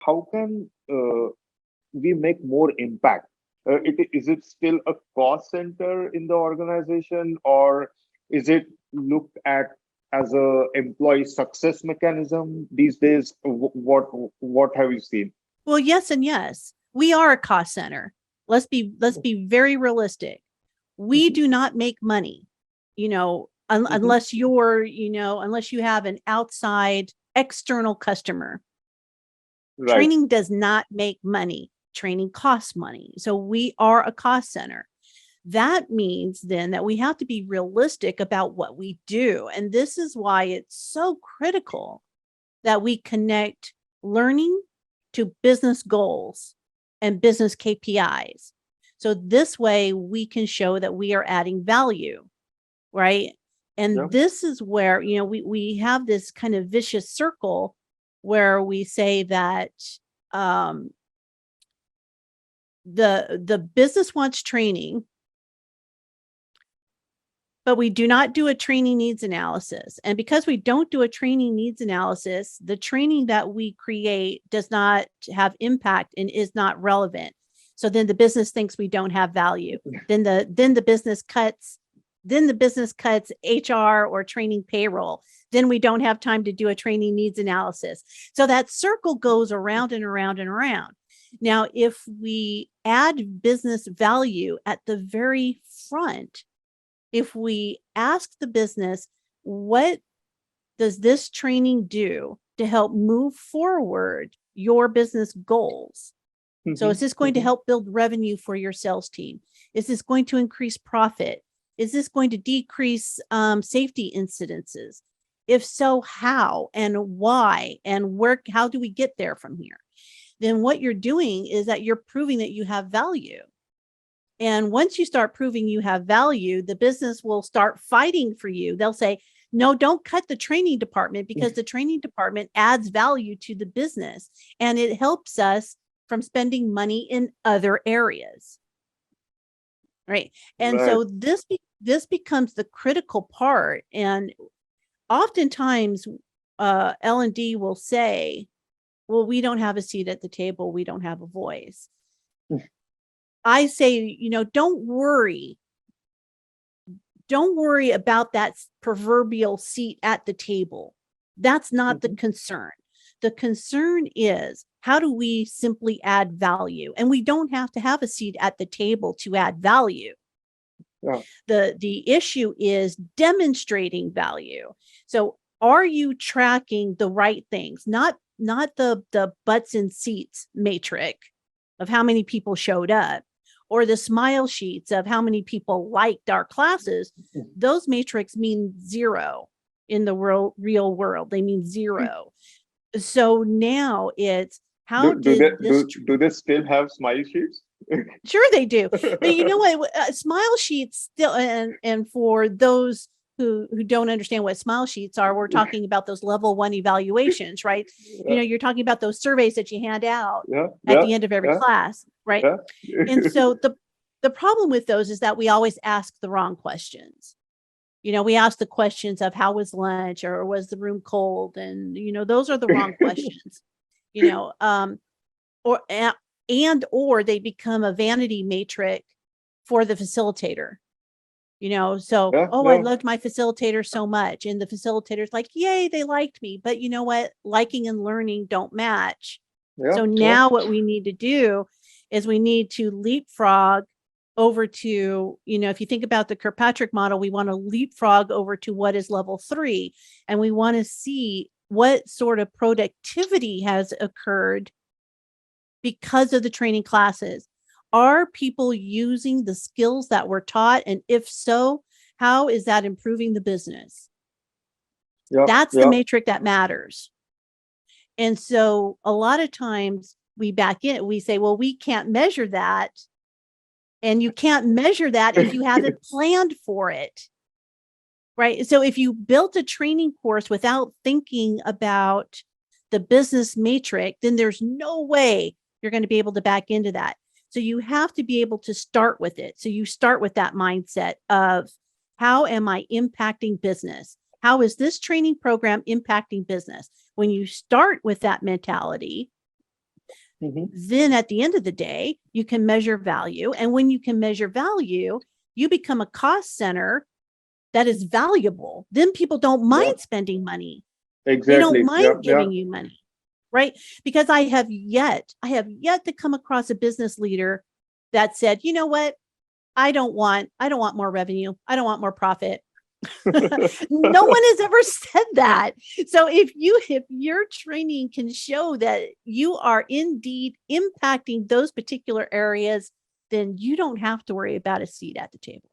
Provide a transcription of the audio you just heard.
how can we make more impact? Is it still a cost center in the organization, or is it looked at as a employee success mechanism these days? What have you seen? Well, yes and yes. We are a cost center. Let's be very realistic. We Mhm, do not make money, mhm. unless unless you have an outside external customer. Right. Training does not make money. Training costs money. So we are a cost center. That means then that we have to be realistic about what we do. And this is why it's so critical that we connect learning to business goals and business KPIs. So this way we can show that we are adding value, right? Yeah. And this is where, we have this kind of vicious circle where we say that um, the business wants training, but we do not do a training needs analysis. And because we don't do a training needs analysis, the training that we create does not have impact and is not relevant. So then the business thinks we don't have value. Then the business cuts HR or training payroll. Then we don't have time to do a training needs analysis. So that circle goes around and around and around. Now, if we add business value at the very front, if we ask the business, what does this training do to help move forward your business goals? So is Mhm, this going to mhm. help build revenue for your sales team? Is this going to increase profit? Is this going to decrease safety incidences? If so, how and why and where? How do we get there from here? Then what you're doing is that you're proving that you have value. And once you start proving you have value, the business will start fighting for you. They'll say, no, don't cut the training department because the training department adds value to the business and it helps us from spending money in other areas. Right. And Right. so this becomes the critical part. And oftentimes L&D will say, well, we don't have a seat at the table. We don't have a voice. I say, don't worry about that proverbial seat at the table. That's not the Mhm. concern. The concern is, how do we simply add value? And we don't have to have a seat at the table to add value. Yeah. The issue is demonstrating value. So are you tracking the right things? Not the butts and seats matrix of how many people showed up, or the smile sheets of how many people liked our classes. Those matrix mean zero in the real world. They mean zero. So now it's, how Do they did this still have smile sheets? Sure, they do. But you know what? Smile sheets still, and for those who don't understand what smile sheets are, we're talking about those level one evaluations, right? Yeah, You're talking about those surveys that you hand out yeah, at yeah, the end of every yeah, class, right? yeah. And so the problem with those is that we always ask the wrong questions. We ask the questions of how was lunch, or was the room cold, and those are the wrong questions. You know, or or they become a vanity matrix for the facilitator. So, Yeah, oh, I yeah, loved my facilitator so much, and the facilitator's like, yay, they liked me. But you know what? Liking and learning don't match. yeah, So yeah. now what we need to do is we need to leapfrog over to, if you think about the Kirkpatrick model, we want to leapfrog over to what is level 3, and we want to see what sort of productivity has occurred because of the training classes. Are people using the skills that were taught? And if so, how is that improving the business? Yeah, That's the yeah. matrix that matters. And so a lot of times we back in, we say, well, we can't measure that. And you can't measure that if you haven't planned for it. Right. So if you built a training course without thinking about the business matrix, then there's no way you're going to be able to back into that. So you have to be able to start with it. So you start with that mindset of, how am I impacting business? How is this training program impacting business? When you start with that mentality, Then at the end of the day, you can measure value. And when you can measure value, you become a cost center that is valuable. Then people don't Yeah, mind spending money. They don't exactly. Yeah, mind yeah. giving you money, right? Because I have yet to come across a business leader that said, you know what? I don't want more revenue. I don't want more profit. No one has ever said that. So if your training can show that you are indeed impacting those particular areas, then you don't have to worry about a seat at the table.